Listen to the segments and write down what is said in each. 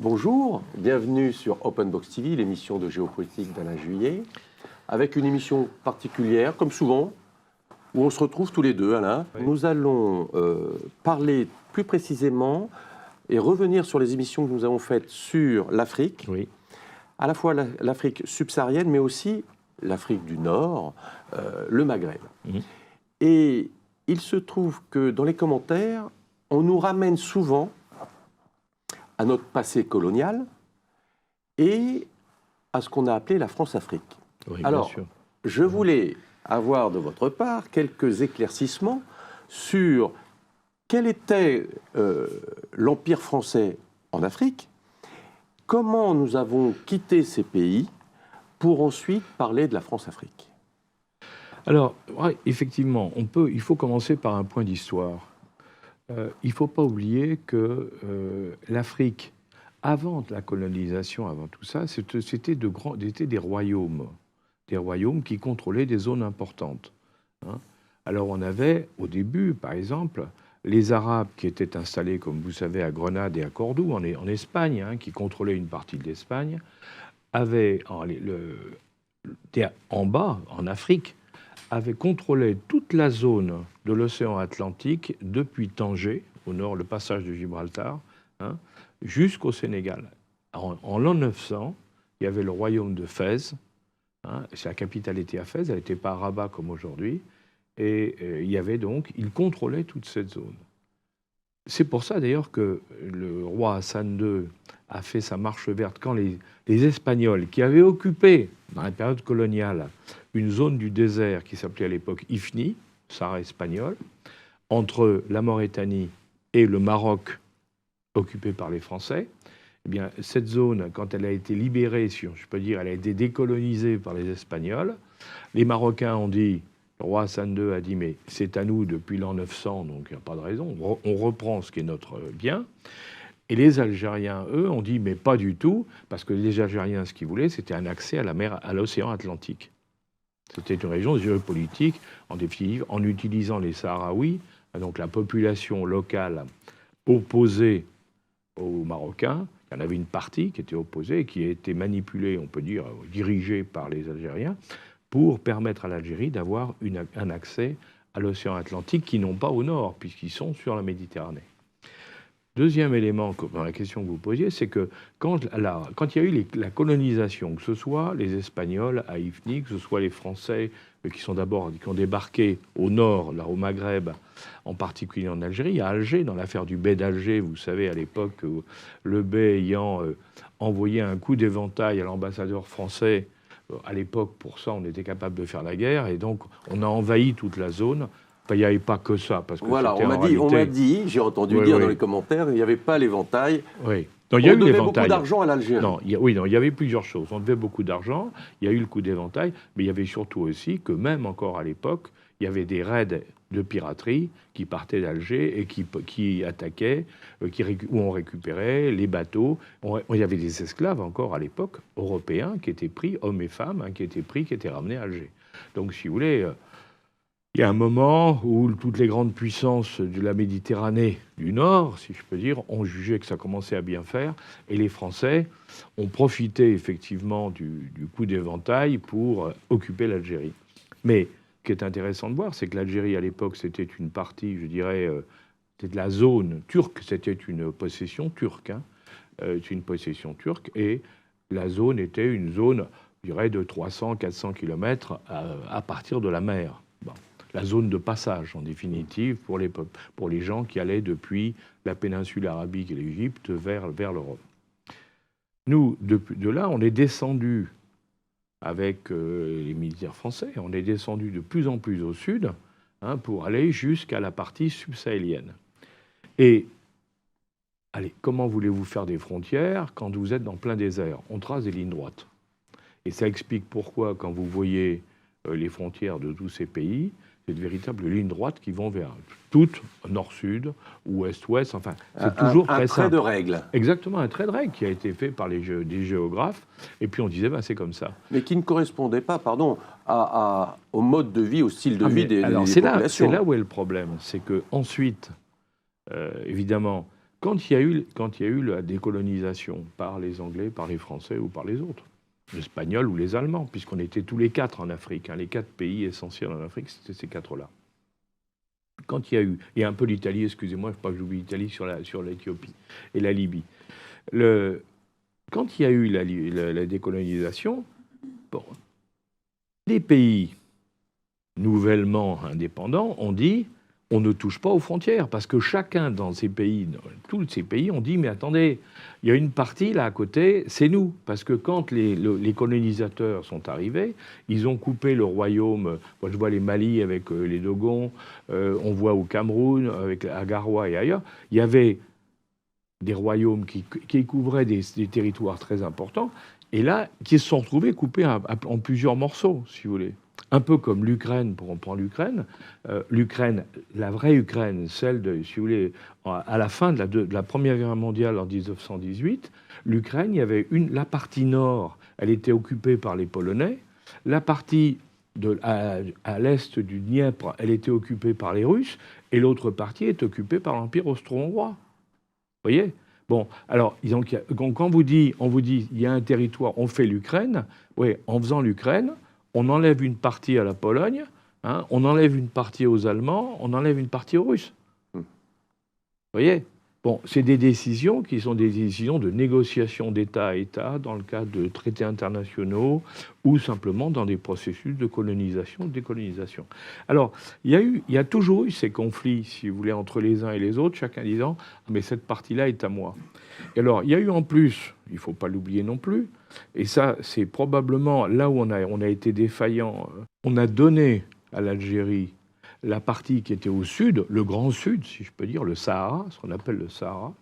Bonjour, bienvenue sur Open Box TV, l'émission de géopolitique d'Alain Juillet, avec une émission particulière, comme souvent, où on se retrouve tous les deux, Alain. Oui. Nous allons parler plus précisément et revenir sur les émissions que nous avons faites sur l'Afrique, oui. À la fois l'Afrique subsaharienne, mais aussi l'Afrique du Nord, le Maghreb. Mmh. Et il se trouve que dans les commentaires, on nous ramène souvent à notre passé colonial et à ce qu'on a appelé la France-Afrique. Oui, alors, bien sûr. Je voulais avoir de votre part quelques éclaircissements sur quel était l'Empire français en Afrique, comment nous avons quitté ces pays pour ensuite parler de la France-Afrique. Alors, ouais, effectivement, il faut commencer par un point d'histoire. Il ne faut pas oublier que l'Afrique, avant la colonisation, avant tout ça, c'était des royaumes qui contrôlaient des zones importantes. Hein. Alors on avait, au début, par exemple, les Arabes qui étaient installés, comme vous savez, à Grenade et à Cordoue, en Espagne, hein, qui contrôlaient une partie de l'Espagne, avaient, en bas, en Afrique, avait contrôlé toute la zone de l'océan Atlantique, depuis Tanger, au nord, le passage de Gibraltar, hein, jusqu'au Sénégal. En l'an 900, il y avait le royaume de Fès, hein, la capitale était à Fès, elle n'était pas à Rabat comme aujourd'hui, et il contrôlait toute cette zone. C'est pour ça d'ailleurs que le roi Hassan II a fait sa marche verte quand les Espagnols, qui avaient occupé, dans la période coloniale, une zone du désert qui s'appelait à l'époque Ifni, Sahara espagnol, entre la Mauritanie et le Maroc occupé par les Français, eh bien, cette zone, quand elle a été libérée, si je peux dire, elle a été décolonisée par les Espagnols, les Marocains ont dit, le roi Hassan II a dit, mais c'est à nous depuis l'an 900, donc il n'y a pas de raison, on reprend ce qui est notre bien. Et les Algériens, eux, ont dit, mais pas du tout, parce que les Algériens, ce qu'ils voulaient, c'était un accès à la mer, à l'océan Atlantique. C'était une région géopolitique, en définitive, en utilisant les Sahraouis, donc la population locale opposée aux Marocains. Il y en avait une partie qui était opposée et qui a été manipulée, on peut dire, dirigée par les Algériens, pour permettre à l'Algérie d'avoir un accès à l'océan Atlantique qui n'ont pas au nord, puisqu'ils sont sur la Méditerranée. Deuxième élément dans la question que vous posiez, c'est que quand il y a eu la colonisation, que ce soit les Espagnols à Ifni, que ce soit les Français qui ont débarqué au nord, là au Maghreb, en particulier en Algérie, à Alger, dans l'affaire du bey d'Alger, vous savez, à l'époque, le bey ayant envoyé un coup d'éventail à l'ambassadeur français, à l'époque, pour ça, on était capable de faire la guerre, et donc on a envahi toute la zone. Enfin, il n'y avait pas que ça. Parce que voilà, on m'a dit, j'ai entendu dire dans les commentaires, il n'y avait pas l'éventail. Oui. On devait beaucoup d'argent à l'Algérie. Non, il y avait plusieurs choses. On devait beaucoup d'argent, il y a eu le coup d'éventail, mais il y avait surtout aussi que même encore à l'époque, il y avait des raids de piraterie qui partaient d'Alger et qui attaquaient, où on récupérait les bateaux. Il y avait des esclaves encore à l'époque, européens, qui étaient pris, hommes et femmes, hein, qui étaient ramenés à Alger. Donc, si vous voulez... il y a un moment où toutes les grandes puissances de la Méditerranée du Nord, si je peux dire, ont jugé que ça commençait à bien faire, et les Français ont profité effectivement du coup d'éventail pour occuper l'Algérie. Mais ce qui est intéressant de voir, c'est que l'Algérie, à l'époque, c'était une partie, je dirais, c'était de la zone turque, c'était une possession turque, hein, une possession turque, et la zone était une zone, je dirais, de 300-400 km à partir de la mer. Bon. La zone de passage, en définitive, pour les gens qui allaient depuis la péninsule arabique et l'Égypte vers l'Europe. Nous, de là, on est descendu avec les militaires français, on est descendu de plus en plus au sud, hein, pour aller jusqu'à la partie subsahélienne. Et, allez, comment voulez-vous faire des frontières quand vous êtes dans plein désert? On trace des lignes droites. Et ça explique pourquoi, quand vous voyez les frontières de tous ces pays, c'est de véritables lignes droites qui vont vers toutes, nord-sud, ouest-ouest, enfin, c'est toujours très simple. Un trait de règle. Exactement, un trait de règle qui a été fait par des géographes, et puis on disait, ben, c'est comme ça. Mais qui ne correspondait pas, pardon, au mode de vie, au style de vie des populations. C'est là où est le problème, c'est que ensuite, évidemment, quand il y a eu la décolonisation par les Anglais, par les Français ou par les autres, les Espagnols ou les Allemands, puisqu'on était tous les quatre en Afrique, hein, les 4 pays essentiels en Afrique, c'était ces 4-là. Quand il y a eu, et un peu l'Italie, excusez-moi, il ne faut pas que j'oublie l'Italie sur l'Éthiopie et la Libye. Quand il y a eu la décolonisation, bon, les pays nouvellement indépendants ont dit on ne touche pas aux frontières, parce que chacun dans ces pays, tous ces pays ont dit mais attendez, il y a une partie là à côté, c'est nous, parce que quand les colonisateurs sont arrivés, ils ont coupé le royaume. Moi je vois les Mali avec les Dogons, on voit au Cameroun avec Agaroua et ailleurs, il y avait des royaumes qui couvraient des territoires très importants, et là, qui se sont retrouvés coupés en plusieurs morceaux, si vous voulez. Un peu comme l'Ukraine, pour reprendre l'Ukraine. L'Ukraine, la vraie Ukraine, celle de, si vous voulez, à la fin de la Première Guerre mondiale en 1918, l'Ukraine, il y avait la partie nord, elle était occupée par les Polonais, la partie à l'est du Dniepr, elle était occupée par les Russes, et l'autre partie est occupée par l'Empire austro-hongrois. Vous voyez? Bon, alors, donc, quand on vous dit, il y a un territoire, on fait l'Ukraine, oui, en faisant l'Ukraine, on enlève une partie à la Pologne, hein, on enlève une partie aux Allemands, on enlève une partie aux Russes. Vous voyez? Bon, c'est des décisions qui sont des décisions de négociation d'État à État dans le cadre de traités internationaux ou simplement dans des processus de colonisation, de décolonisation. Alors, il y a toujours eu ces conflits, si vous voulez, entre les uns et les autres, chacun disant « mais cette partie-là est à moi ». Et alors, il y a eu en plus, il ne faut pas l'oublier non plus, et ça, c'est probablement là où on a été défaillant. On a donné à l'Algérie la partie qui était au sud, le Grand Sud, si je peux dire, le Sahara, ce qu'on appelle le Sahara.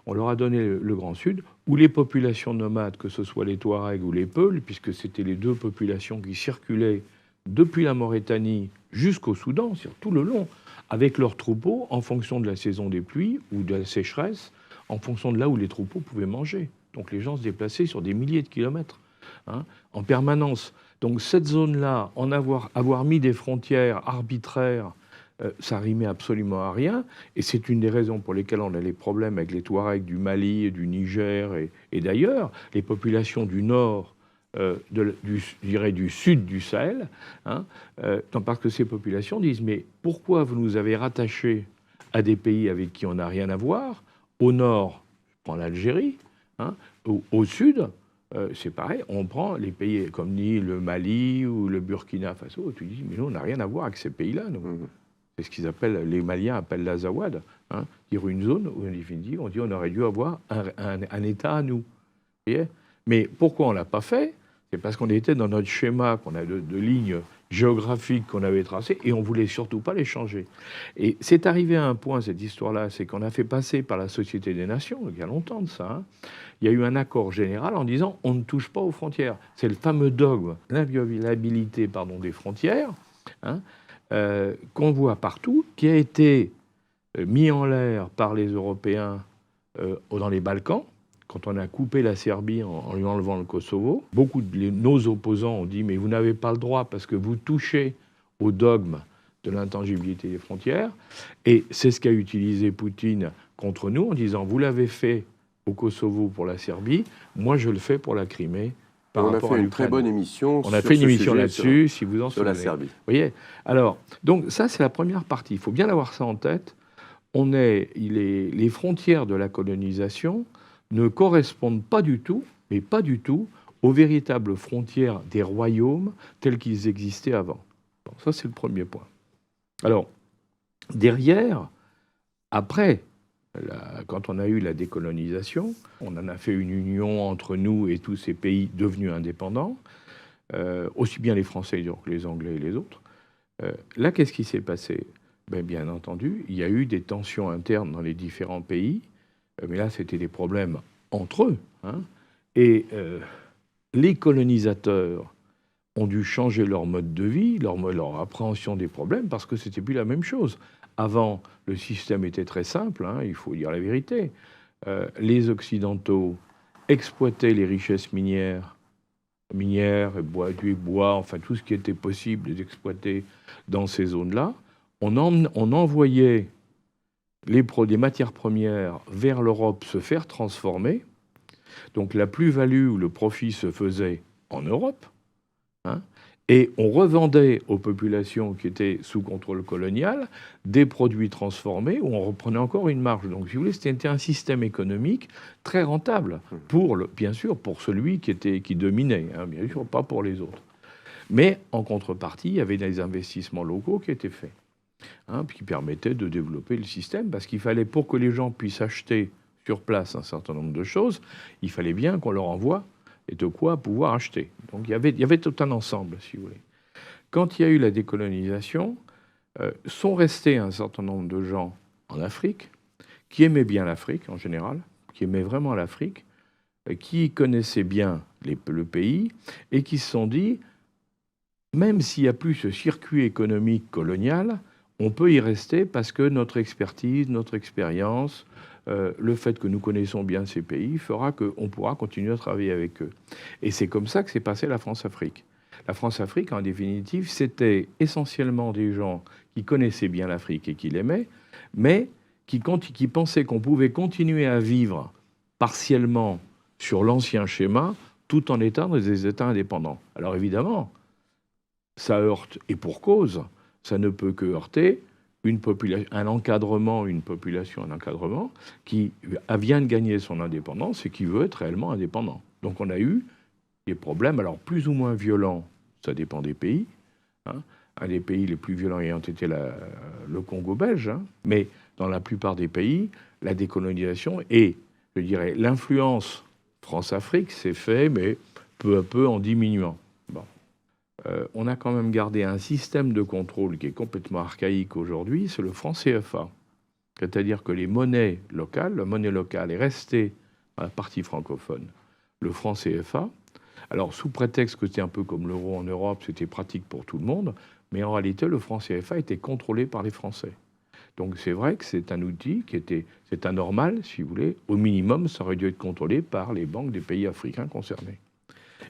On leur a donné le Grand Sud, où les populations nomades, que ce soit les Touaregs ou les Peuls, puisque c'était les deux populations qui circulaient depuis la Mauritanie jusqu'au Soudan, sur tout le long, avec leurs troupeaux, en fonction de la saison des pluies ou de la sécheresse, en fonction de là où les troupeaux pouvaient manger. Donc les gens se déplaçaient sur des milliers de kilomètres, hein, en permanence. Donc cette zone-là, avoir mis des frontières arbitraires, ça rimait absolument à rien. Et c'est une des raisons pour lesquelles on a les problèmes avec les Touaregs du Mali, et du Niger et d'ailleurs. Les populations du nord, je dirais du sud du Sahel, hein, parce que ces populations disent « mais pourquoi vous nous avez rattachés à des pays avec qui on n'a rien à voir ? Au nord, je prends l'Algérie, hein, au sud, c'est pareil, on prend les pays comme le Mali ou le Burkina Faso, tu dis, mais nous, on n'a rien à voir avec ces pays-là. C'est ce qu'ils appellent, les Maliens appellent l'Azawad, hein, dire une zone où, en définitive, on dit on aurait dû avoir un État à nous. Vous voyez ? Mais pourquoi on ne l'a pas fait ? C'est parce qu'on était dans notre schéma, qu'on a de lignes géographiques qu'on avait tracées, et on ne voulait surtout pas les changer. Et c'est arrivé à un point, cette histoire-là, c'est qu'on a fait passer par la Société des Nations, il y a longtemps de ça, hein, il y a eu un accord général en disant on ne touche pas aux frontières. C'est le fameux dogme, l'inviolabilité des frontières, hein, qu'on voit partout, qui a été mis en l'air par les Européens dans les Balkans, quand on a coupé la Serbie en lui enlevant le Kosovo. Beaucoup de nos opposants ont dit « mais vous n'avez pas le droit parce que vous touchez au dogme de l'intangibilité des frontières ». Et c'est ce qu'a utilisé Poutine contre nous en disant « vous l'avez fait au Kosovo pour la Serbie, moi je le fais pour la Crimée ». On a fait une très bonne émission. On a fait une émission là-dessus, si vous en souvenez. Sur la Serbie. Vous voyez ? Alors, donc ça c'est la première partie. Il faut bien avoir ça en tête. Les frontières de la colonisation ne correspondent pas du tout, mais pas du tout, aux véritables frontières des royaumes tels qu'ils existaient avant. Bon, ça, c'est le premier point. Alors, derrière, après, quand on a eu la décolonisation, on en a fait une union entre nous et tous ces pays devenus indépendants, aussi bien les Français que les Anglais et les autres. Là, qu'est-ce qui s'est passé ? Bien entendu, il y a eu des tensions internes dans les différents pays, mais là, c'était des problèmes entre eux. Hein, et les colonisateurs ont dû changer leur mode de vie, leur appréhension des problèmes, parce que c'était plus la même chose. Avant, le système était très simple, hein, il faut dire la vérité. Les Occidentaux exploitaient les richesses minières, du bois, enfin tout ce qui était possible d'exploiter dans ces zones-là. On envoyait les matières premières vers l'Europe se faire transformer. Donc la plus-value ou le profit se faisait en Europe, hein, et on revendait aux populations qui étaient sous contrôle colonial des produits transformés où on reprenait encore une marge. Donc, si vous voulez, c'était un système économique très rentable, bien sûr, pour celui qui dominait, hein, bien sûr, pas pour les autres. Mais en contrepartie, il y avait des investissements locaux qui étaient faits, hein, qui permettaient de développer le système, parce qu'il fallait, pour que les gens puissent acheter sur place un certain nombre de choses, il fallait bien qu'on leur envoie et de quoi pouvoir acheter. Donc il y avait tout un ensemble, si vous voulez. Quand il y a eu la décolonisation, sont restés un certain nombre de gens en Afrique, qui aimaient bien l'Afrique en général, qui aimaient vraiment l'Afrique, qui connaissaient bien le pays, et qui se sont dit, même s'il n'y a plus ce circuit économique colonial, on peut y rester parce que notre expertise, notre expérience, le fait que nous connaissons bien ces pays fera qu'on pourra continuer à travailler avec eux. Et c'est comme ça que s'est passée la France-Afrique. La France-Afrique, en définitive, c'était essentiellement des gens qui connaissaient bien l'Afrique et qui l'aimaient, mais qui pensaient qu'on pouvait continuer à vivre partiellement sur l'ancien schéma tout en étant des États indépendants. Alors évidemment, ça heurte, et pour cause, ça ne peut que heurter un encadrement qui vient de gagner son indépendance et qui veut être réellement indépendant. Donc on a eu des problèmes, alors plus ou moins violents, ça dépend des pays. Hein. Un des pays les plus violents ayant été le Congo belge, hein. Mais dans la plupart des pays, la décolonisation et, je dirais, l'influence France-Afrique s'est fait, mais peu à peu en diminuant. Bon. On a quand même gardé un système de contrôle qui est complètement archaïque aujourd'hui, c'est le franc CFA. C'est-à-dire que la monnaie locale est restée dans la partie francophone. Le franc CFA, alors sous prétexte que c'était un peu comme l'euro en Europe, c'était pratique pour tout le monde, mais en réalité, le franc CFA était contrôlé par les Français. Donc c'est vrai que c'est un outil c'est anormal, si vous voulez. Au minimum, ça aurait dû être contrôlé par les banques des pays africains concernés.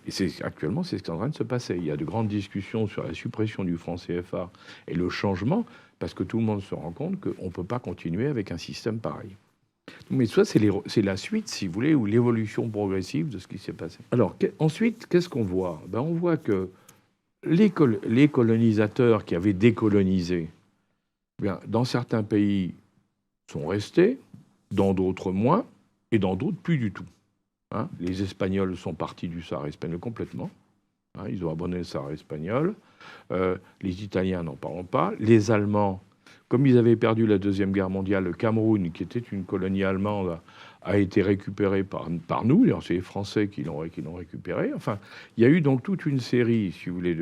Et actuellement, c'est ce qui est en train de se passer. Il y a de grandes discussions sur la suppression du franc CFA et le changement, parce que tout le monde se rend compte qu'on ne peut pas continuer avec un système pareil. Mais ça, c'est la suite, si vous voulez, ou l'évolution progressive de ce qui s'est passé. Alors, ensuite, qu'est-ce qu'on voit ? On voit que les colonisateurs qui avaient décolonisé, dans certains pays, sont restés, dans d'autres moins, et dans d'autres plus du tout. Hein, les Espagnols sont partis du Sahara espagnol complètement. Hein, ils ont abandonné le Sahara espagnol. Les Italiens, n'en parlons pas. Les Allemands, comme ils avaient perdu la Deuxième Guerre mondiale, le Cameroun, qui était une colonie allemande, a été récupéré par nous. C'est les Français qui l'ont récupéré. Enfin, il y a eu donc toute une série, si vous voulez,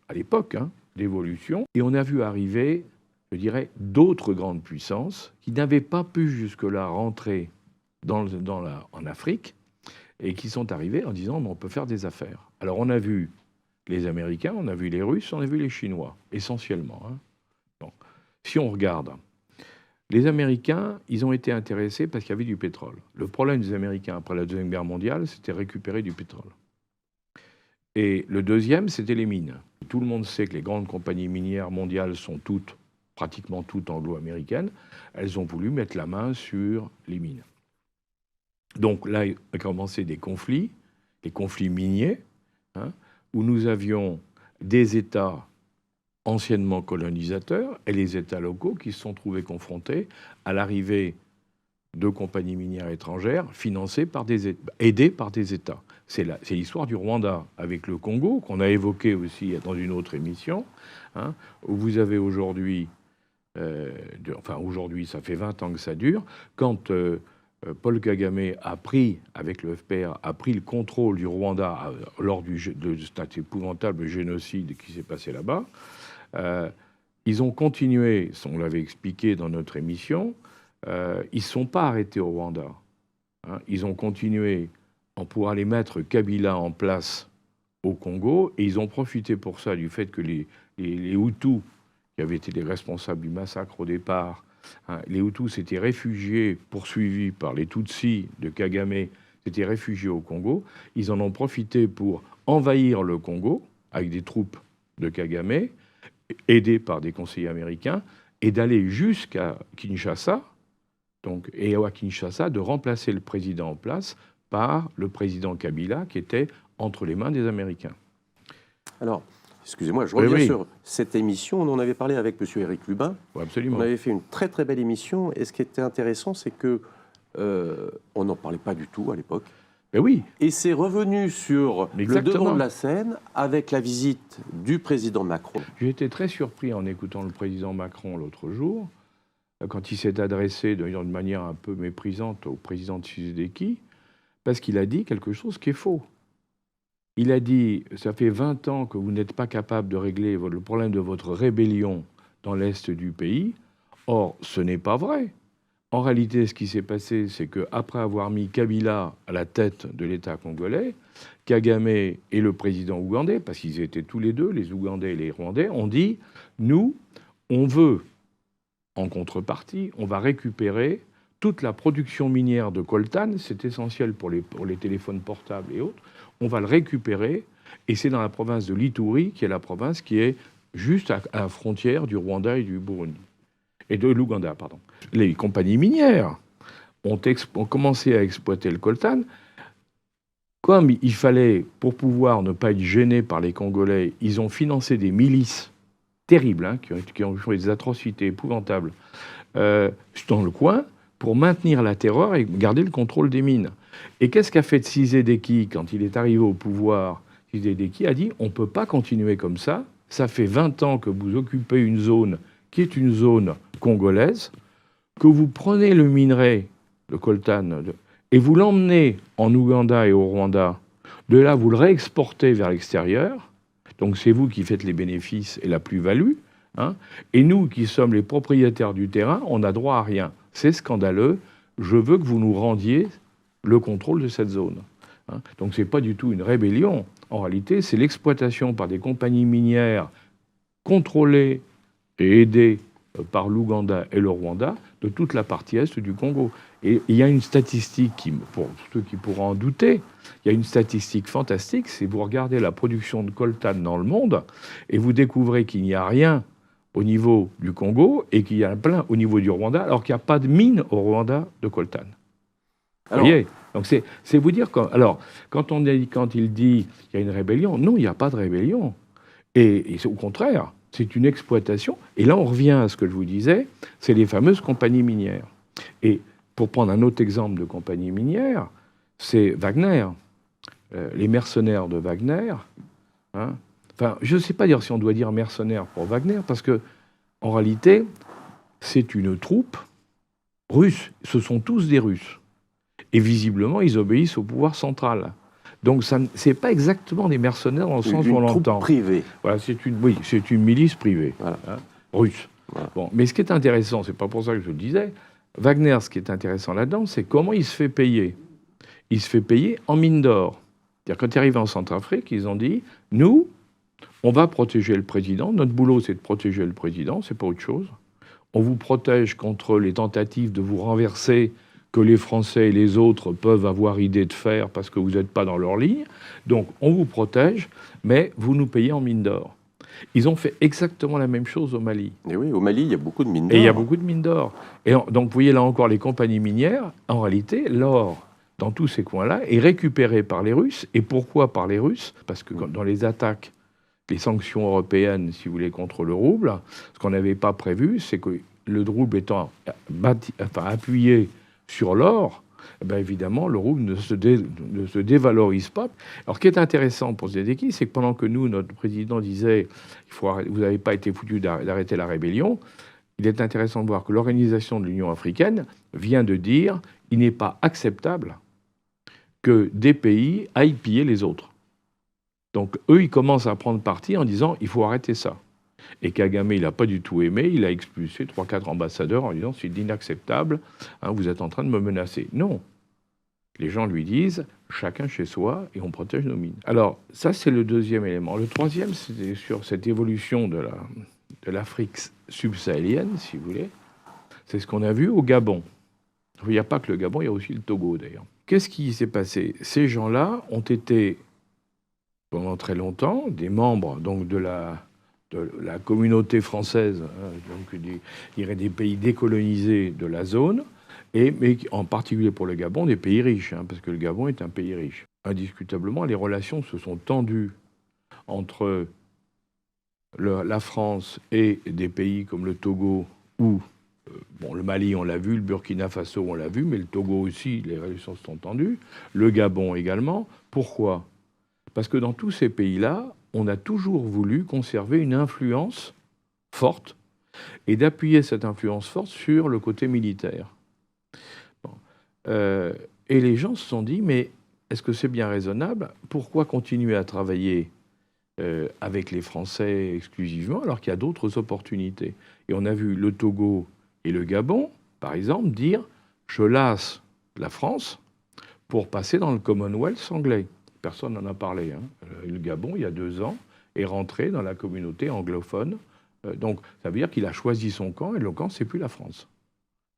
à l'époque, hein, d'évolutions. Et on a vu arriver, je dirais, d'autres grandes puissances qui n'avaient pas pu jusque-là rentrer en Afrique, et qui sont arrivés en disant on peut faire des affaires. Alors on a vu les Américains, on a vu les Russes, on a vu les Chinois, essentiellement. Hein. Bon. Si on regarde, les Américains, ils ont été intéressés parce qu'il y avait du pétrole. Le problème des Américains après la Deuxième Guerre mondiale, c'était récupérer du pétrole. Et le deuxième, c'était les mines. Tout le monde sait que les grandes compagnies minières mondiales sont pratiquement toutes anglo-américaines. Elles ont voulu mettre la main sur les mines. Donc là, il a commencé des conflits miniers, hein, où nous avions des États anciennement colonisateurs et les États locaux qui se sont trouvés confrontés à l'arrivée de compagnies minières étrangères aidées par des États. C'est l'histoire du Rwanda avec le Congo, qu'on a évoqué aussi dans une autre émission, hein, où vous avez aujourd'hui, aujourd'hui, ça fait 20 ans que ça dure, quand... Paul Kagame avec le FPR, a pris le contrôle du Rwanda lors de cet épouvantable génocide qui s'est passé là-bas. Ils ont continué, on l'avait expliqué dans notre émission, ils ne sont pas arrêtés au Rwanda. Hein, ils ont continué pour aller mettre Kabila en place au Congo, et ils ont profité pour ça du fait que les Hutus, qui avaient été les responsables du massacre au départ, hein, les Hutus s'étaient réfugiés, poursuivis par les Tutsis de Kagame, s'étaient réfugiés au Congo. Ils en ont profité pour envahir le Congo avec des troupes de Kagame, aidées par des conseillers américains, et d'aller jusqu'à Kinshasa, Donc, et à Kinshasa, de remplacer le président en place par le président Kabila, qui était entre les mains des Américains. Alors, excusez-moi, je reviens oui. sur cette émission. On en avait parlé avec M. Éric Lubin. Oui, absolument. On avait fait une très très belle émission. Et ce qui était intéressant, c'est que on n'en parlait pas du tout à l'époque. Mais oui. Et c'est revenu sur le devant de la scène avec la visite du président Macron. J'ai été très surpris en écoutant le président Macron l'autre jour, quand il s'est adressé de manière un peu méprisante au président Tshisekedi, parce qu'il a dit quelque chose qui est faux. Il a dit « ça fait 20 ans que vous n'êtes pas capable de régler le problème de votre rébellion dans l'est du pays. Or, ce n'est pas vrai. En réalité, ce qui s'est passé, c'est qu'après avoir mis Kabila à la tête de l'État congolais, Kagame et le président ougandais, parce qu'ils étaient tous les deux, les Ougandais et les Rwandais, ont dit « nous, on veut, en contrepartie, on va récupérer toute la production minière de coltan, c'est essentiel pour les téléphones portables et autres, on va le récupérer, et c'est dans la province de l'Ituri, qui est la province qui est juste à la frontière du Rwanda et du Burundi. Et de l'Ouganda, pardon. Les compagnies minières ont commencé à exploiter le coltan. Comme il fallait, pour pouvoir ne pas être gênés par les Congolais, ils ont financé des milices terribles, hein, qui ont fait des atrocités épouvantables dans le coin, pour maintenir la terreur et garder le contrôle des mines. Et qu'est-ce qu'a fait Tshisekedi quand il est arrivé au pouvoir? Tshisekedi a dit « on ne peut pas continuer comme ça. Ça fait 20 ans que vous occupez une zone qui est une zone congolaise, que vous prenez le minerai, le coltan, et vous l'emmenez en Ouganda et au Rwanda. De là, vous le réexportez vers l'extérieur. Donc c'est vous qui faites les bénéfices et la plus-value. Hein, et nous, qui sommes les propriétaires du terrain, on n'a droit à rien. C'est scandaleux. Je veux que vous nous rendiez le contrôle de cette zone. Hein. Donc ce n'est pas du tout une rébellion. En réalité, c'est l'exploitation par des compagnies minières contrôlées et aidées par l'Ouganda et le Rwanda de toute la partie est du Congo. Et il y a une statistique, pour ceux qui pourront en douter, il y a une statistique fantastique, c'est vous regardez la production de coltan dans le monde et vous découvrez qu'il n'y a rien au niveau du Congo et qu'il y a plein au niveau du Rwanda, alors qu'il n'y a pas de mine au Rwanda de coltan. Vous voyez ? Donc c'est vous dire... Alors, quand il dit qu'il y a une rébellion, non, il n'y a pas de rébellion. Et au contraire, c'est une exploitation. Et là, on revient à ce que je vous disais, c'est les fameuses compagnies minières. Et pour prendre un autre exemple de compagnie minière, c'est Wagner. Les mercenaires de Wagner. Hein, enfin, je ne sais pas dire si on doit dire mercenaires pour Wagner, parce que en réalité, c'est une troupe russe. Ce sont tous des Russes. Et visiblement, ils obéissent au pouvoir central. Donc, ce n'est pas exactement des mercenaires dans le sens où on l'entend. Une troupe privée. Voilà, c'est une milice privée, voilà. Hein, russe. Voilà. Bon, mais ce qui est intéressant, c'est pas pour ça que je le disais, Wagner, ce qui est intéressant là-dedans, c'est comment il se fait payer. Il se fait payer en mine d'or. C'est-à-dire, quand il arrive en Centrafrique, ils ont dit, nous, on va protéger le président. Notre boulot, c'est de protéger le président, c'est pas autre chose. On vous protège contre les tentatives de vous renverser que les Français et les autres peuvent avoir idée de faire parce que vous n'êtes pas dans leur ligne. Donc, on vous protège, mais vous nous payez en mine d'or. Ils ont fait exactement la même chose au Mali. Et oui, au Mali, il y a beaucoup de mines d'or. Et il y a beaucoup de mines d'or. Et donc, vous voyez là encore les compagnies minières. En réalité, l'or, dans tous ces coins-là, est récupéré par les Russes. Et pourquoi par les Russes? Parce que dans les attaques, les sanctions européennes, si vous voulez, contre le rouble, ce qu'on n'avait pas prévu, c'est que le rouble étant appuyé sur l'or, ben évidemment, le rouble ne se dévalorise pas. Alors, ce qui est intéressant pour Tshisekedi, c'est que pendant que nous, notre président disait vous n'avez pas été foutu d'arrêter la rébellion, il est intéressant de voir que l'Organisation de l'Union africaine vient de dire il n'est pas acceptable que des pays aillent piller les autres. Donc, eux, ils commencent à prendre parti en disant il faut arrêter ça. Et Kagame, il n'a pas du tout aimé, il a expulsé 3-4 ambassadeurs en disant « c'est inacceptable, hein, vous êtes en train de me menacer ». Non. Les gens lui disent « chacun chez soi et on protège nos mines ». Alors, ça, c'est le deuxième élément. Le troisième, c'est sur cette évolution de l'Afrique subsahélienne, si vous voulez. C'est ce qu'on a vu au Gabon. Il n'y a pas que le Gabon, il y a aussi le Togo, d'ailleurs. Qu'est-ce qui s'est passé? Ces gens-là ont été, pendant très longtemps, des membres donc, de la communauté française, hein, donc des pays décolonisés de la zone, mais en particulier pour le Gabon, des pays riches, hein, parce que le Gabon est un pays riche. Indiscutablement, les relations se sont tendues entre la France et des pays comme le Togo ou le Mali, on l'a vu, le Burkina Faso, on l'a vu, mais le Togo aussi, les relations se sont tendues, le Gabon également. Pourquoi ? Parce que dans tous ces pays-là, on a toujours voulu conserver une influence forte et d'appuyer cette influence forte sur le côté militaire. Bon. Et les gens se sont dit, mais est-ce que c'est bien raisonnable ? Pourquoi continuer à travailler avec les Français exclusivement alors qu'il y a d'autres opportunités ? Et on a vu le Togo et le Gabon, par exemple, dire « je lasse la France pour passer dans le Commonwealth anglais ». Personne n'en a parlé. Hein. Le Gabon, il y a 2 ans, est rentré dans la communauté anglophone. Donc, ça veut dire qu'il a choisi son camp, et le camp, c'est plus la France.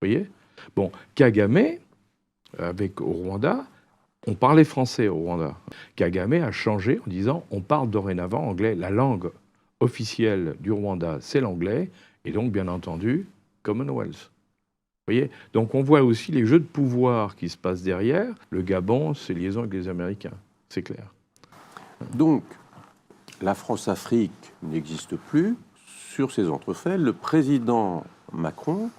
Vous voyez ? Bon, Kagame, au Rwanda, on parlait français au Rwanda. Kagame a changé en disant on parle dorénavant anglais. La langue officielle du Rwanda, c'est l'anglais, et donc, bien entendu, Commonwealth. Vous voyez ? Donc, on voit aussi les jeux de pouvoir qui se passent derrière. Le Gabon, c'est liaison avec les Américains. C'est clair. Donc, la France-Afrique n'existe plus. Sur ces entrefaits, le président Macron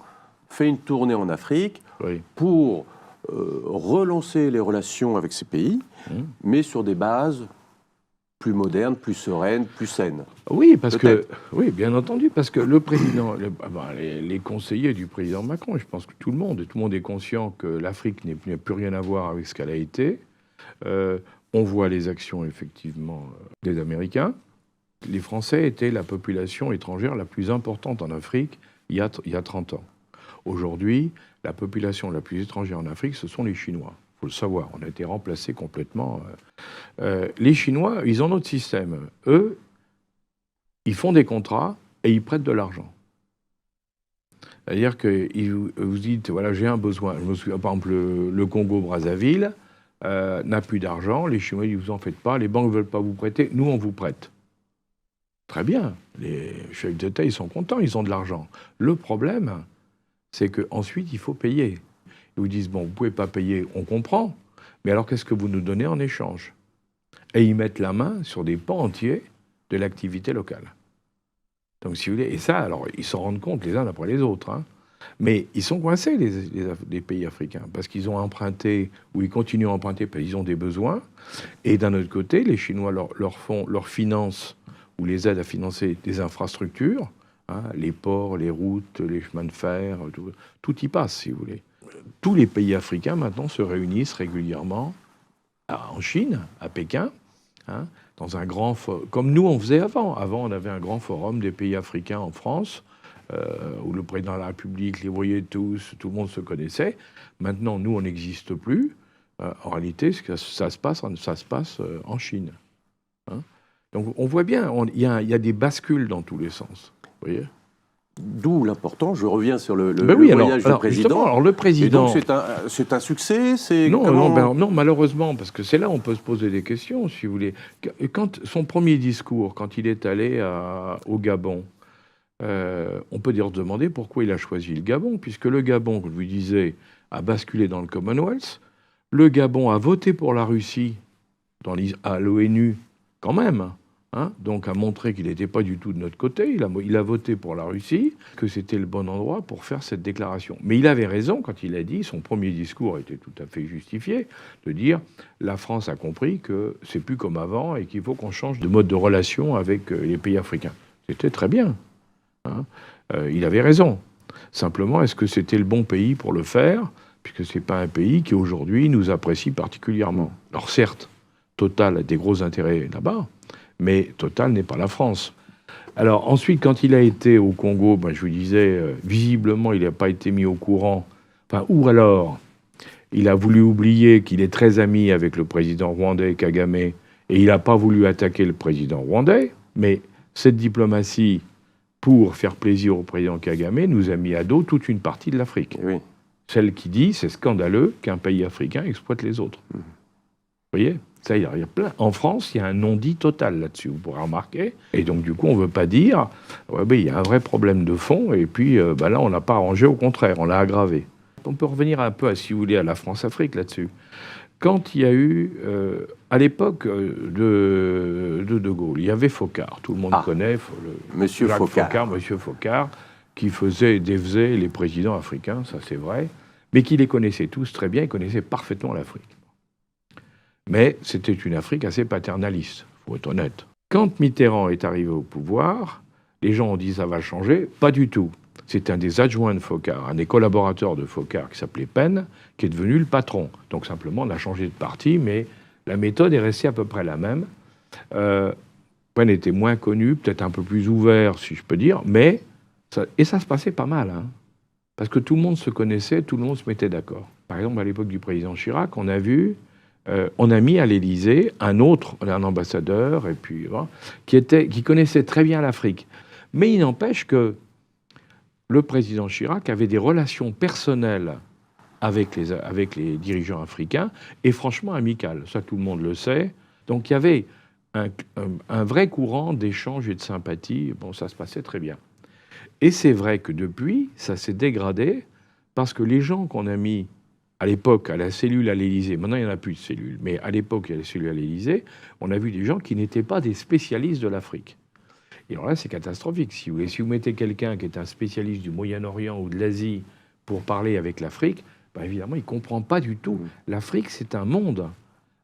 fait une tournée en Afrique pour relancer les relations avec ces pays, mais sur des bases plus modernes, plus sereines, plus saines. Oui, oui, bien entendu, parce que le président, les conseillers du président Macron, je pense que tout le monde est conscient que l'Afrique n'a plus rien à voir avec ce qu'elle a été. On voit les actions, effectivement, des Américains. Les Français étaient la population étrangère la plus importante en Afrique il y a 30 ans. Aujourd'hui, la population la plus étrangère en Afrique, ce sont les Chinois. Il faut le savoir, on a été remplacés complètement. Les Chinois, ils ont notre système. Eux, ils font des contrats et ils prêtent de l'argent. C'est-à-dire que vous dites, voilà, j'ai un besoin. Je me souviens, par exemple, le Congo-Brazzaville n'a plus d'argent. Les Chinois, ils vous en faites pas. Les banques ne veulent pas vous prêter. Nous, on vous prête. Très bien. Les chefs d'État, ils sont contents. Ils ont de l'argent. Le problème, c'est qu'ensuite, il faut payer. Ils vous disent, bon, vous ne pouvez pas payer, on comprend. Mais alors, qu'est-ce que vous nous donnez en échange ? Et ils mettent la main sur des pans entiers de l'activité locale. Donc, si vous voulez, et ça, alors, ils s'en rendent compte les uns après les autres, hein. Mais ils sont coincés, les pays africains, parce qu'ils ont emprunté, ou ils continuent à emprunter parce qu'ils ont des besoins. Et d'un autre côté, les Chinois leur financent, ou les aident à financer des infrastructures, hein, les ports, les routes, les chemins de fer, tout y passe, si vous voulez. Tous les pays africains, maintenant, se réunissent régulièrement en Chine, à Pékin, hein, dans un grand forum, comme nous, on faisait avant. Avant, on avait un grand forum des pays africains en France, où le président de la République les voyait tous, tout le monde se connaissait. Maintenant, nous, on n'existe plus. En réalité, ça se passe en Chine. Hein. Donc, on voit bien, il y a des bascules dans tous les sens. Vous voyez ? D'où l'important, je reviens sur le oui, voyage du président. Alors, le président... Et donc, c'est un succès, non, malheureusement, parce que c'est là où on peut se poser des questions, si vous voulez. Quand son premier discours, quand il est allé au Gabon, on peut dire se demander pourquoi il a choisi le Gabon, puisque le Gabon, comme je vous disais, a basculé dans le Commonwealth. Le Gabon a voté pour la Russie à l'ONU, quand même, hein, donc a montré qu'il n'était pas du tout de notre côté. Il a voté pour la Russie, que c'était le bon endroit pour faire cette déclaration. Mais il avait raison quand il a dit, son premier discours était tout à fait justifié, de dire la France a compris que c'est plus comme avant et qu'il faut qu'on change de mode de relation avec les pays africains. C'était très bien. Hein. Il avait raison. Simplement, est-ce que c'était le bon pays pour le faire ? Puisque ce n'est pas un pays qui, aujourd'hui, nous apprécie particulièrement. Alors certes, Total a des gros intérêts là-bas, mais Total n'est pas la France. Alors ensuite, quand il a été au Congo, je vous disais, visiblement, il n'a pas été mis au courant. Enfin, ou alors, il a voulu oublier qu'il est très ami avec le président rwandais, Kagame, et il n'a pas voulu attaquer le président rwandais, mais cette diplomatie... pour faire plaisir au président Kagame, nous a mis à dos toute une partie de l'Afrique. Oui. Celle qui dit c'est scandaleux qu'un pays africain exploite les autres. Vous voyez ? Ça, il y a plein. En France, il y a un non-dit total là-dessus, vous pourrez remarquer. Et donc, du coup, on ne veut pas dire il y a un vrai problème de fond, et puis là, on n'a pas arrangé, au contraire, on l'a aggravé. on peut revenir un peu, si vous voulez, à la France-Afrique là-dessus. Quand il y a eu, à l'époque de Gaulle, il y avait Foccart, tout le monde connaît, Monsieur Foccart. Monsieur Foccart, qui défaisait les présidents africains, ça c'est vrai, mais qui les connaissait tous très bien, il connaissait parfaitement l'Afrique. Mais c'était une Afrique assez paternaliste, il faut être honnête. Quand Mitterrand est arrivé au pouvoir, les gens ont dit ça va changer, pas du tout. C'est un des adjoints de Foccart, un des collaborateurs de Foccart qui s'appelait Penn, qui est devenu le patron. Donc simplement, on a changé de parti, mais la méthode est restée à peu près la même. Penn était moins connu, peut-être un peu plus ouvert, si je peux dire, mais ça se passait pas mal, hein, parce que tout le monde se connaissait, tout le monde se mettait d'accord. Par exemple, à l'époque du président Chirac, on a mis à l'Élysée un ambassadeur, et puis qui connaissait très bien l'Afrique. Mais il n'empêche que le président Chirac avait des relations personnelles avec les dirigeants africains, et franchement amicales. Ça, tout le monde le sait. Donc il y avait un vrai courant d'échange et de sympathie. Bon, ça se passait très bien. Et c'est vrai que depuis, ça s'est dégradé, parce que les gens qu'on a mis à l'époque à la cellule à l'Élysée, maintenant il n'y en a plus de cellule, mais à l'époque, il y a la cellule à l'Élysée, on a vu des gens qui n'étaient pas des spécialistes de l'Afrique. Et alors là, c'est catastrophique. Si vous mettez quelqu'un qui est un spécialiste du Moyen-Orient ou de l'Asie pour parler avec l'Afrique, ben évidemment, il ne comprend pas du tout. L'Afrique, c'est un monde,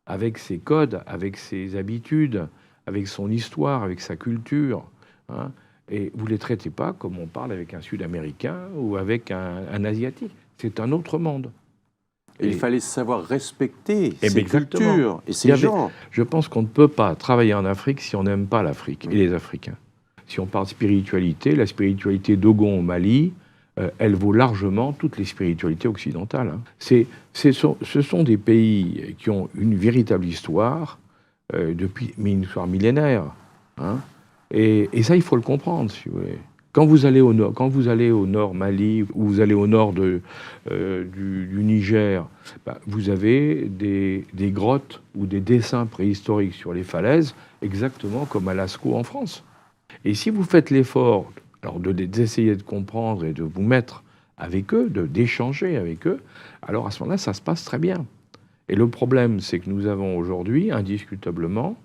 avec ses codes, avec ses habitudes, avec son histoire, avec sa culture. Hein, et vous ne les traitez pas comme on parle avec un Sud-Américain ou avec un Asiatique. C'est un autre monde. Et il fallait savoir respecter ces cultures et ces gens. Je pense qu'on ne peut pas travailler en Afrique si on n'aime pas l'Afrique et les Africains. Si on parle de spiritualité, la spiritualité Dogon au Mali, elle vaut largement toutes les spiritualités occidentales. Hein. Ce sont des pays qui ont une véritable histoire, mais une histoire millénaire. Hein. Et ça, il faut le comprendre, si vous voulez. Quand vous allez au nord Mali, ou vous allez au nord du Niger, vous avez des grottes ou des dessins préhistoriques sur les falaises, exactement comme à Lascaux en France. Et si vous faites l'effort d'essayer de comprendre et de vous mettre avec eux, d'échanger avec eux, alors à ce moment-là, ça se passe très bien. Et le problème, c'est que nous avons aujourd'hui, indiscutablement,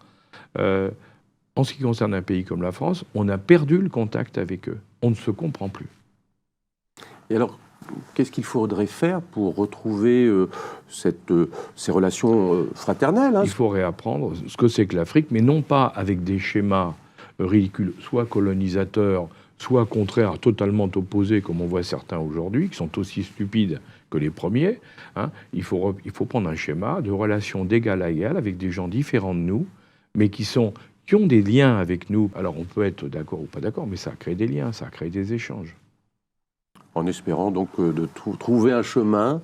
en ce qui concerne un pays comme la France, on a perdu le contact avec eux. On ne se comprend plus. Et alors, qu'est-ce qu'il faudrait faire pour retrouver ces relations fraternelles, hein? Il faut réapprendre ce que c'est que l'Afrique, mais non pas avec des schémas ridicules, soit colonisateurs, soit contraires, totalement opposés, comme on voit certains aujourd'hui, qui sont aussi stupides que les premiers. Hein. Il faut prendre un schéma de relations d'égal à égal avec des gens différents de nous, mais qui ont des liens avec nous. Alors on peut être d'accord ou pas d'accord, mais ça crée des liens, ça crée des échanges. En espérant donc de trouver un chemin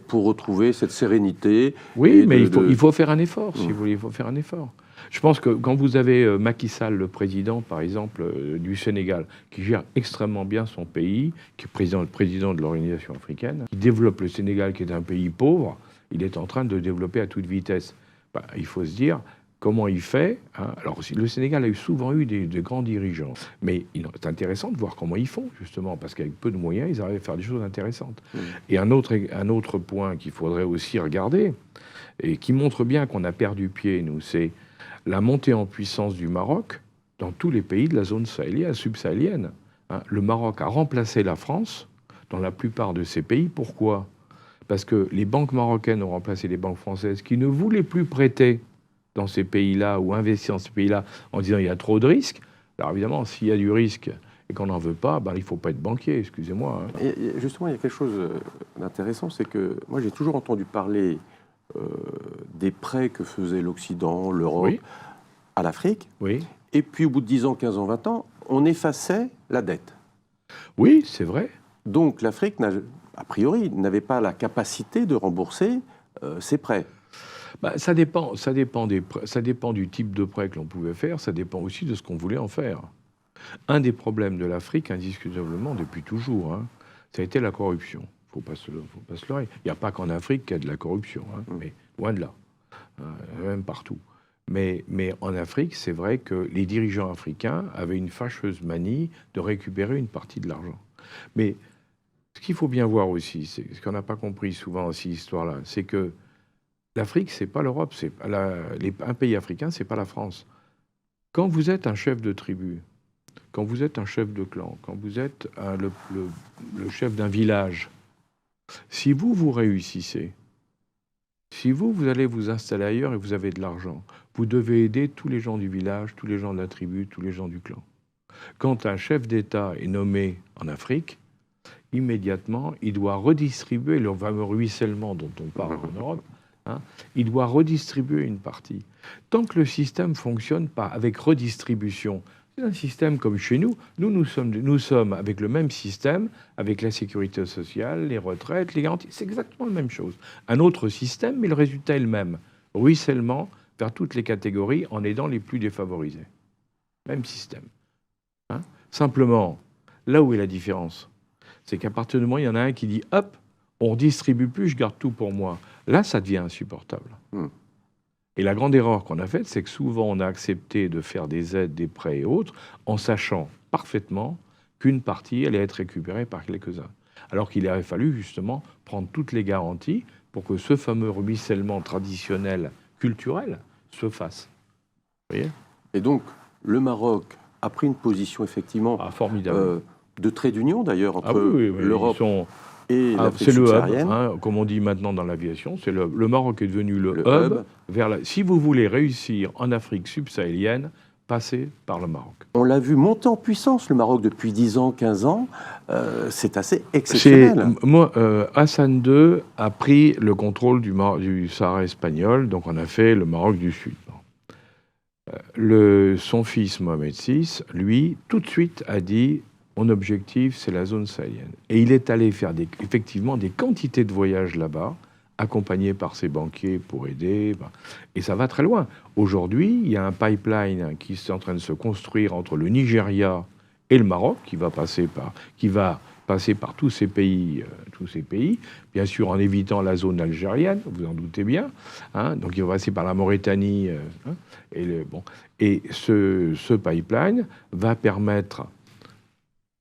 pour retrouver cette sérénité. Oui, mais il faut faire un effort, si vous voulez, il faut faire un effort. Je pense que quand vous avez Macky Sall, le président, par exemple, du Sénégal, qui gère extrêmement bien son pays, qui est président de l'Organisation africaine, qui développe le Sénégal, qui est un pays pauvre, il est en train de développer à toute vitesse. Il faut se dire... Comment il fait, hein. Alors, le Sénégal a souvent eu de grands dirigeants. Mais c'est intéressant de voir comment ils font, justement, parce qu'avec peu de moyens, ils arrivent à faire des choses intéressantes. Et un autre point qu'il faudrait aussi regarder, et qui montre bien qu'on a perdu pied, nous, c'est la montée en puissance du Maroc dans tous les pays de la zone sahélienne, subsahélienne. Hein. Le Maroc a remplacé la France dans la plupart de ces pays. Pourquoi ? Parce que les banques marocaines ont remplacé les banques françaises qui ne voulaient plus prêter dans ces pays-là ou investir dans ces pays-là en disant il y a trop de risques. Alors évidemment, s'il y a du risque et qu'on n'en veut pas, il ne faut pas être banquier, excusez-moi. Hein. Et justement, il y a quelque chose d'intéressant, c'est que moi j'ai toujours entendu parler des prêts que faisait l'Occident, l'Europe, à l'Afrique. Oui. Et puis au bout de 10 ans, 15 ans, 20 ans, on effaçait la dette. Oui, c'est vrai. Donc l'Afrique, a priori, n'avait pas la capacité de rembourser ses prêts. Ça dépend du type de prêt que l'on pouvait faire, ça dépend aussi de ce qu'on voulait en faire. Un des problèmes de l'Afrique, indiscutablement, depuis toujours, hein, ça a été la corruption. Il ne faut pas se leurrer. Il n'y a pas qu'en Afrique qu'il y a de la corruption, hein, mais loin de là, même partout. Mais en Afrique, c'est vrai que les dirigeants africains avaient une fâcheuse manie de récupérer une partie de l'argent. Mais Ce qu'il faut bien voir aussi, c'est ce qu'on n'a pas compris souvent aussi, l'histoire-là, c'est que l'Afrique, c'est pas l'Europe, un pays africain, c'est pas la France. Quand vous êtes un chef de tribu, quand vous êtes un chef de clan, quand vous êtes le chef d'un village, si vous réussissez, si vous allez vous installer ailleurs et vous avez de l'argent, vous devez aider tous les gens du village, tous les gens de la tribu, tous les gens du clan. Quand un chef d'État est nommé en Afrique, immédiatement, il doit redistribuer le fameux ruissellement dont on parle en Europe. Il doit redistribuer une partie. Tant que le système ne fonctionne pas avec redistribution, c'est un système comme chez nous. Nous sommes avec le même système, avec la sécurité sociale, les retraites, les garanties. C'est exactement la même chose. Un autre système, mais le résultat est le même. Ruissellement vers toutes les catégories en aidant les plus défavorisés. Même système. Simplement, là où est la différence, c'est qu'à partir du moment où il y en a un qui dit « hop, on ne redistribue plus, je garde tout pour moi », là, ça devient insupportable. Et la grande erreur qu'on a faite, c'est que souvent, on a accepté de faire des aides, des prêts et autres, en sachant parfaitement qu'une partie allait être récupérée par quelques-uns. Alors qu'il aurait fallu, justement, prendre toutes les garanties pour que ce fameux ruissellement traditionnel, culturel, se fasse. Vous voyez ? Et donc, le Maroc a pris une position, effectivement, formidable. De trait d'union, d'ailleurs, entre l'Europe et l'Afrique subsaharienne. C'est le hub, comme on dit maintenant dans l'aviation. Le Maroc est devenu le hub. Si vous voulez réussir en Afrique subsaharienne, passez par le Maroc. On l'a vu monter en puissance, le Maroc, depuis 10 ans, 15 ans. C'est assez exceptionnel. Hassan II a pris le contrôle du Sahara espagnol, donc on a fait le Maroc du Sud. Son fils, Mohamed VI, lui, tout de suite a dit « Mon objectif, c'est la zone sahélienne ». Et il est allé faire effectivement des quantités de voyages là-bas, accompagné par ses banquiers pour aider. Et ça va très loin. Aujourd'hui, il y a un pipeline qui est en train de se construire entre le Nigeria et le Maroc, qui va passer par tous ces pays, bien sûr en évitant la zone algérienne, vous en doutez bien. Donc il va passer par la Mauritanie. Et ce pipeline va permettre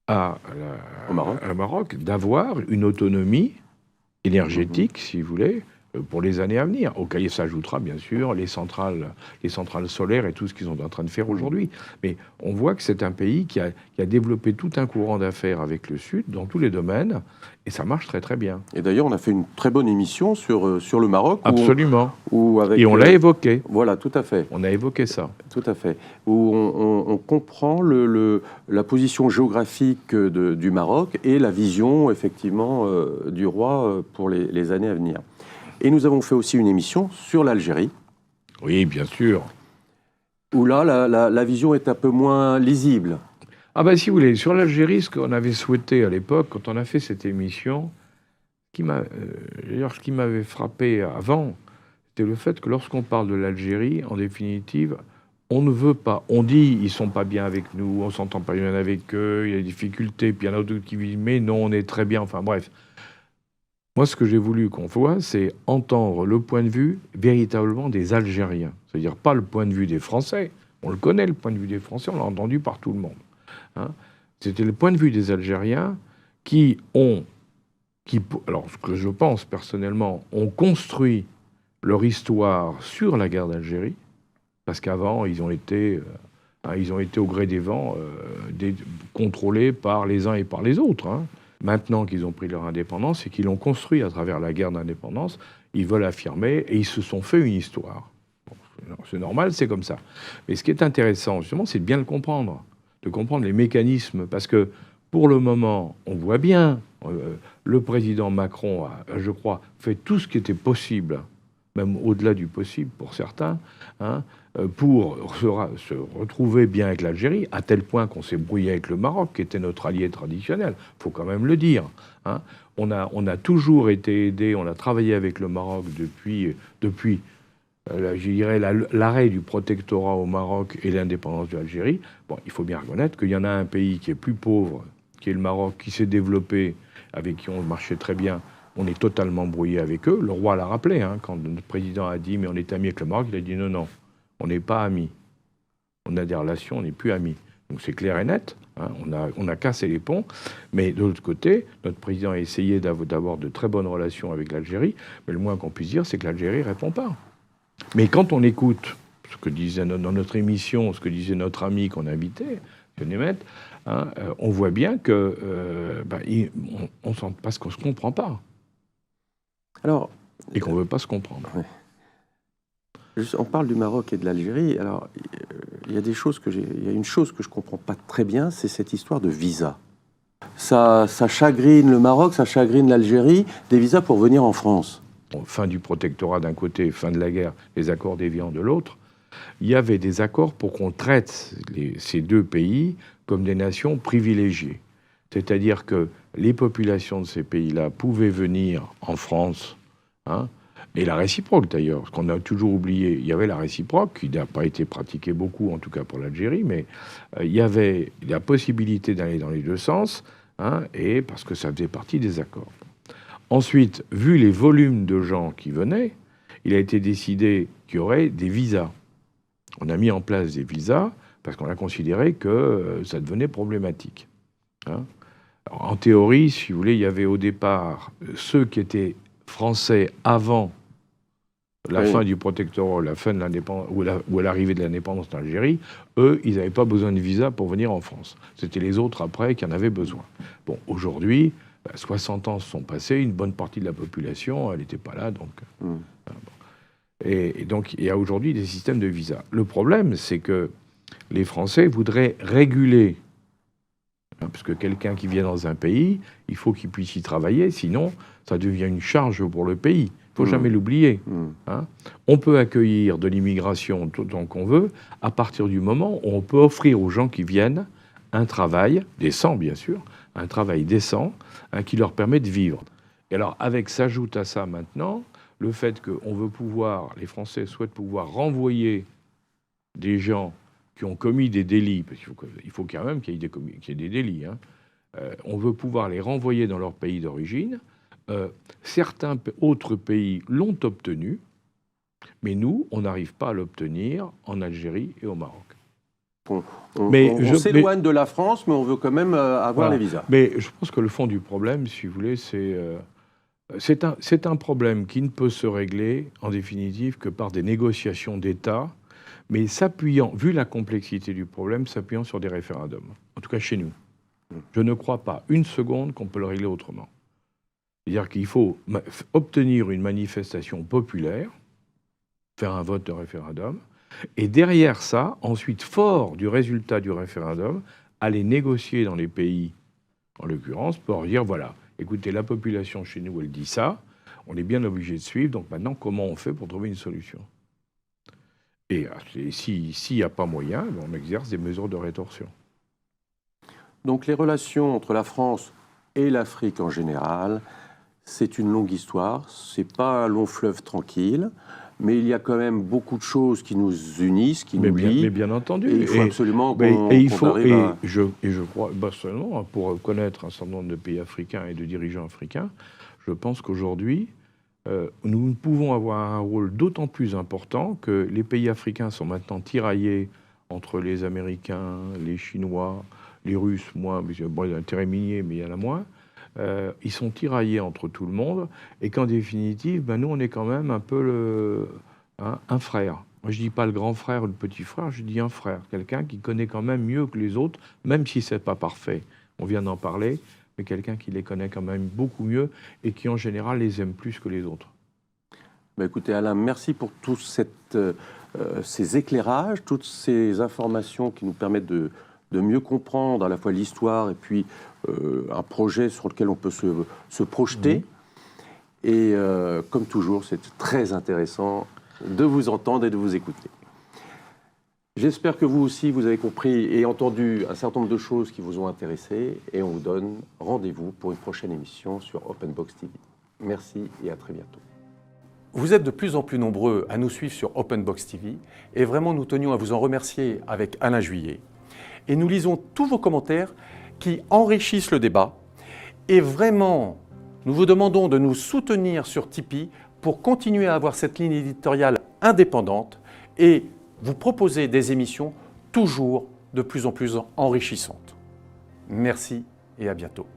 au Maroc d'avoir une autonomie énergétique, si vous voulez, pour les années à venir, auquel s'ajoutera bien sûr les centrales solaires et tout ce qu'ils sont en train de faire aujourd'hui. Mais on voit que c'est un pays qui a développé tout un courant d'affaires avec le Sud dans tous les domaines, et ça marche très très bien. Et d'ailleurs, on a fait une très bonne émission sur le Maroc. Absolument. Et on l'a évoqué. Voilà, tout à fait. On a évoqué ça. Tout à fait. Où on comprend la position géographique du Maroc et la vision, effectivement, du roi pour les années à venir. Et nous avons fait aussi une émission sur l'Algérie. Oui, bien sûr. Où là, la vision est un peu moins lisible. Ah ben, si vous voulez, sur l'Algérie, ce qu'on avait souhaité à l'époque, quand on a fait cette émission, ce qui m'avait frappé avant, c'était le fait que lorsqu'on parle de l'Algérie, en définitive, on ne veut pas. On dit ils sont pas bien avec nous, on s'entend pas bien avec eux, il y a des difficultés, puis il y en a d'autres qui disent mais non, on est très bien. Enfin bref. Moi, ce que j'ai voulu qu'on voit, c'est entendre le point de vue véritablement des Algériens. C'est-à-dire pas le point de vue des Français. On le connaît, le point de vue des Français, on l'a entendu par tout le monde. C'était le point de vue des Algériens alors ce que je pense personnellement, ont construit leur histoire sur la guerre d'Algérie, parce qu'avant, ils ont été au gré des vents, contrôlés par les uns et par les autres. Maintenant qu'ils ont pris leur indépendance et qu'ils l'ont construit à travers la guerre d'indépendance, ils veulent affirmer et ils se sont fait une histoire. Bon, c'est normal, c'est comme ça. Mais ce qui est intéressant, justement, c'est de bien le comprendre, de comprendre les mécanismes, parce que pour le moment, on voit bien, le président Macron a, je crois, fait tout ce qui était possible, même au-delà du possible pour certains, pour se retrouver bien avec l'Algérie, à tel point qu'on s'est brouillé avec le Maroc, qui était notre allié traditionnel, il faut quand même le dire. On a toujours été aidé, on a travaillé avec le Maroc depuis je dirais, l'arrêt du protectorat au Maroc et l'indépendance de l'Algérie. Bon, il faut bien reconnaître qu'il y en a un pays qui est plus pauvre, qui est le Maroc, qui s'est développé, avec qui on marchait très bien. On est totalement brouillé avec eux. Le roi l'a rappelé, quand notre président a dit « mais on est amis avec le Maroc », il a dit « non, on n'est pas amis. On a des relations, on n'est plus amis ». Donc c'est clair et net. Hein, on a cassé les ponts, mais de l'autre côté, notre président a essayé d'avoir de très bonnes relations avec l'Algérie, mais le moins qu'on puisse dire, c'est que l'Algérie ne répond pas. Mais quand on écoute ce que disait dans notre émission, ce que disait notre ami qu'on a invité, M. Nemeth, hein, on voit bien que on sent parce qu'on ne se comprend pas. Alors, et qu'on ne veut pas se comprendre. Ouais. On parle du Maroc et de l'Algérie. Alors, il y a une chose que je ne comprends pas très bien, c'est cette histoire de visa. Ça chagrine le Maroc, ça chagrine l'Algérie, des visas pour venir en France. Fin du protectorat d'un côté, fin de la guerre, les accords d'Évian de l'autre. Il y avait des accords pour qu'on traite ces deux pays comme des nations privilégiées. C'est-à-dire que les populations de ces pays-là pouvaient venir en France, hein, et la réciproque d'ailleurs, ce qu'on a toujours oublié, il y avait la réciproque, qui n'a pas été pratiquée beaucoup, en tout cas pour l'Algérie, mais il y avait la possibilité d'aller dans les deux sens, hein, et parce que ça faisait partie des accords. Ensuite, vu les volumes de gens qui venaient, il a été décidé qu'il y aurait des visas. On a mis en place des visas parce qu'on a considéré que ça devenait problématique. Hein. Alors, en théorie, si vous voulez, il y avait au départ ceux qui étaient français avant la fin du protectorat, la fin de l'indépendance, ou l'arrivée de l'indépendance d'Algérie. Eux, ils n'avaient pas besoin de visa pour venir en France. C'était les autres après qui en avaient besoin. Bon, aujourd'hui, 60 ans se sont passés, une bonne partie de la population, elle n'était pas là, donc... Et donc, il y a aujourd'hui des systèmes de visa. Le problème, c'est que les Français voudraient réguler, hein, parce que quelqu'un qui vient dans un pays, il faut qu'il puisse y travailler, sinon, ça devient une charge pour le pays. Il ne faut jamais l'oublier. Hein. On peut accueillir de l'immigration autant qu'on veut, à partir du moment où on peut offrir aux gens qui viennent un travail, décent bien sûr, un travail décent, hein, qui leur permet de vivre. Et alors, s'ajoute à ça maintenant le fait qu'on veut pouvoir, les Français souhaitent pouvoir renvoyer des gens qui ont commis des délits, parce qu'il faut quand même qu'il y ait des délits, hein. On veut pouvoir les renvoyer dans leur pays d'origine. Certains autres pays l'ont obtenu, mais nous, on n'arrive pas à l'obtenir en Algérie et au Maroc. On s'éloigne de la France, mais on veut quand même avoir les visas. Mais je pense que le fond du problème, si vous voulez, c'est un problème qui ne peut se régler, en définitive, que par des négociations d'État, mais s'appuyant, vu la complexité du problème, s'appuyant sur des référendums. En tout cas, chez nous. Je ne crois pas une seconde qu'on peut le régler autrement. C'est-à-dire qu'il faut obtenir une manifestation populaire, faire un vote de référendum, et derrière ça, ensuite, fort du résultat du référendum, aller négocier dans les pays, en l'occurrence, pour dire, voilà, écoutez, la population chez nous, elle dit ça, on est bien obligé de suivre, donc maintenant, comment on fait pour trouver une solution? Et s'il n'y a pas moyen, on exerce des mesures de rétorsion. Donc les relations entre la France et l'Afrique en général, c'est une longue histoire, c'est pas un long fleuve tranquille, mais il y a quand même beaucoup de choses qui nous unissent, qui nous lient. Mais bien entendu. Et il faut absolument qu'on arrive à... je crois, personnellement, pour connaître un certain nombre de pays africains et de dirigeants africains, je pense qu'aujourd'hui, nous pouvons avoir un rôle d'autant plus important que les pays africains sont maintenant tiraillés entre les Américains, les Chinois, les Russes, moins, il y a intérêt minier, mais il y en a moins. Ils sont tiraillés entre tout le monde, et qu'en définitive, nous, on est quand même un peu un frère. Moi, je ne dis pas le grand frère ou le petit frère, je dis un frère, quelqu'un qui connaît quand même mieux que les autres, même si ce n'est pas parfait. On vient d'en parler, mais quelqu'un qui les connaît quand même beaucoup mieux et qui, en général, les aime plus que les autres. Écoutez, Alain, merci pour tous ces éclairages, toutes ces informations qui nous permettent de mieux comprendre à la fois l'histoire et puis un projet sur lequel on peut se projeter. Et comme toujours, c'est très intéressant de vous entendre et de vous écouter. J'espère que vous aussi, vous avez compris et entendu un certain nombre de choses qui vous ont intéressé. Et on vous donne rendez-vous pour une prochaine émission sur Open Box TV. Merci et à très bientôt. Vous êtes de plus en plus nombreux à nous suivre sur Open Box TV. Et vraiment, nous tenions à vous en remercier avec Alain Juillet. Et nous lisons tous vos commentaires qui enrichissent le débat. Et vraiment, nous vous demandons de nous soutenir sur Tipeee pour continuer à avoir cette ligne éditoriale indépendante et vous proposer des émissions toujours de plus en plus enrichissantes. Merci et à bientôt.